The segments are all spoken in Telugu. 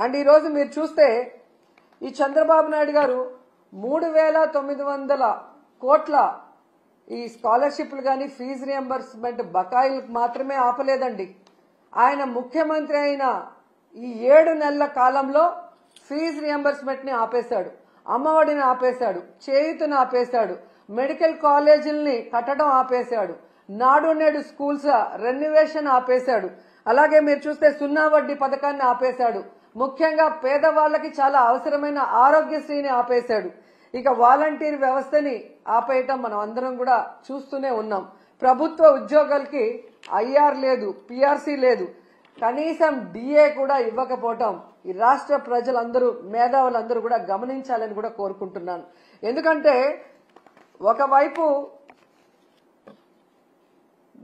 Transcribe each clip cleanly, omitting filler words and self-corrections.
అండ్ ఈ రోజు మీరు చూస్తే ఈ చంద్రబాబు నాయుడు గారు 3,900 కోట్ల ఈ స్కాలర్షిప్లు కానీ ఫీజు రియంబర్స్మెంట్ బకాయిలకు మాత్రమే ఆపలేదండి. ఆయన ముఖ్యమంత్రి అయిన ఈ 7 నెలల కాలంలో ఫీజు రియంబర్స్మెంట్ ని ఆపేశాడు, అమ్మఒడిని ఆపేశాడు, చేయూతను ఆపేశాడు, మెడికల్ కాలేజీల్ని కట్టడం ఆపేశాడు, నాడు నేడు స్కూల్స్ రెన్యువేషన్ ఆపేశాడు. అలాగే మీరు చూస్తే 0 వడ్డీ పథకాన్ని ఆపేశాడు. ముఖ్యంగా పేదవాళ్లకి చాలా అవసరమైన ఆరోగ్యశ్రీని ఆపేశాడు. ఇక వాలంటీర్ వ్యవస్థని ఆపేయటం మనం అందరం కూడా చూస్తూనే ఉన్నాం. ప్రభుత్వ ఉద్యోగాలకి ఐఆర్ లేదు, పిఆర్సీ లేదు, కనీసం డిఏ కూడా ఇవ్వకపోవటం ఈ రాష్ట్ర ప్రజలందరూ మేధావులందరూ కూడా గమనించాలని కూడా కోరుకుంటున్నాను. ఎందుకంటే ఒకవైపు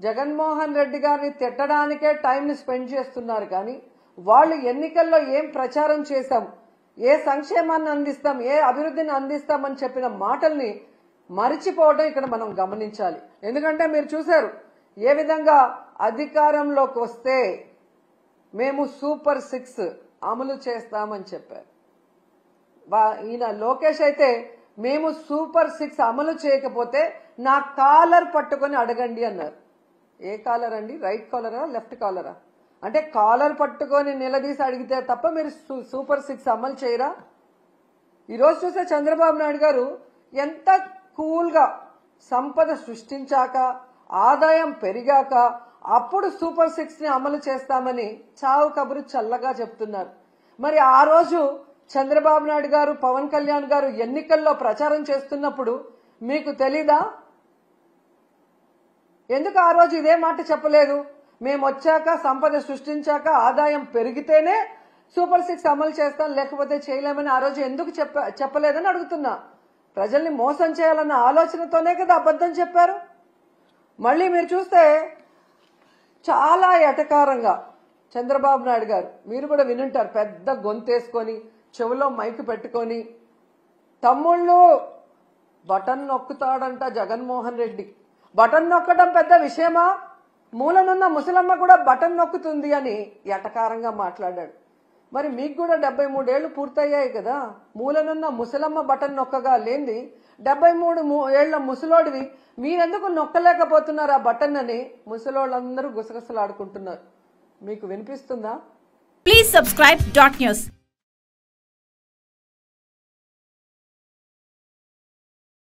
జగన్మోహన్ రెడ్డి గారిని తిట్టడానికే టైంని స్పెండ్ చేస్తున్నారు, కానీ వాళ్ళు ఎన్నికల్లో ఏం ప్రచారం చేశాం, ఏ సంక్షేమాన్ని అందిస్తాం, ఏ అభివృద్ధిని అందిస్తామని చెప్పిన మాటల్ని మరిచిపోవడం ఇక్కడ మనం గమనించాలి. ఎందుకంటే మీరు చూశారు ఏ విధంగా అధికారంలోకి వస్తే మేము సూపర్ 6 అమలు చేస్తామని చెప్పారు. ఈయన లోకేష్ అయితే మేము సూపర్ 6 అమలు చేయకపోతే నా కాలర్ పట్టుకొని అడగండి అన్నారు. ఏ కాలర్ అండి? రైట్ కాలరా, లెఫ్ట్ కాలరా? అంటే కాలర్ పట్టుకొని నిలదీసి అడిగితే తప్ప మీరు సూపర్ 6 అమలు చేయరా? ఈరోజు చూస్తే చంద్రబాబు నాయుడు గారు ఎంత కూల్గా సంపద సృష్టించాక ఆదాయం పెరిగాక అప్పుడు సూపర్ 6 ని అమలు చేస్తామని చావు కబురు చల్లగా చెప్తున్నారు. మరి ఆ రోజు చంద్రబాబు నాయుడు గారు, పవన్ కళ్యాణ్ గారు ఎన్నికల్లో ప్రచారం చేస్తున్నప్పుడు మీకు తెలీదా? ఎందుకు ఆ రోజు ఇదే మాట చెప్పలేదు? మేము వచ్చాక సంపద సృష్టించాక ఆదాయం పెరిగితేనే సూపర్ 6 అమలు చేస్తాం, లేకపోతే చేయలేమని ఆ రోజు ఎందుకు చెప్పలేదని అడుగుతున్నా. ప్రజల్ని మోసం చేయాలన్న ఆలోచనతోనే కదా అబద్ధం చెప్పారు. మళ్ళీ మీరు చూస్తే చాలా ఎటకారంగా చంద్రబాబు నాయుడు గారు, మీరు కూడా వినుంటారు, పెద్ద గొంతేసుకొని చెవులో మైక్ పెట్టుకొని తమ్ముళ్ళు బటన్ నొక్కుతాడంట జగన్మోహన్ రెడ్డి. బటన్ నొక్కడం పెద్ద విషయమా? మూలనున్న ముసలమ్మ కూడా బటన్ నొక్కుతుంది అని ఎటకారంగా మాట్లాడాడు. మరి మీకు కూడా 73 ఏళ్లు పూర్తయ్యాయి కదా, మూలనున్న ముసలమ్మ బటన్ నొక్కగా లేంది 73 ఏళ్ల ముసలోడివి మీరెందుకు నొక్కలేకపోతున్నారు ఆ బటన్ అని ముసలోళ్ళందరూ గుసగుసలాడుకుంటున్నారు. మీకు వినిపిస్తుందా? Please subscribe .news.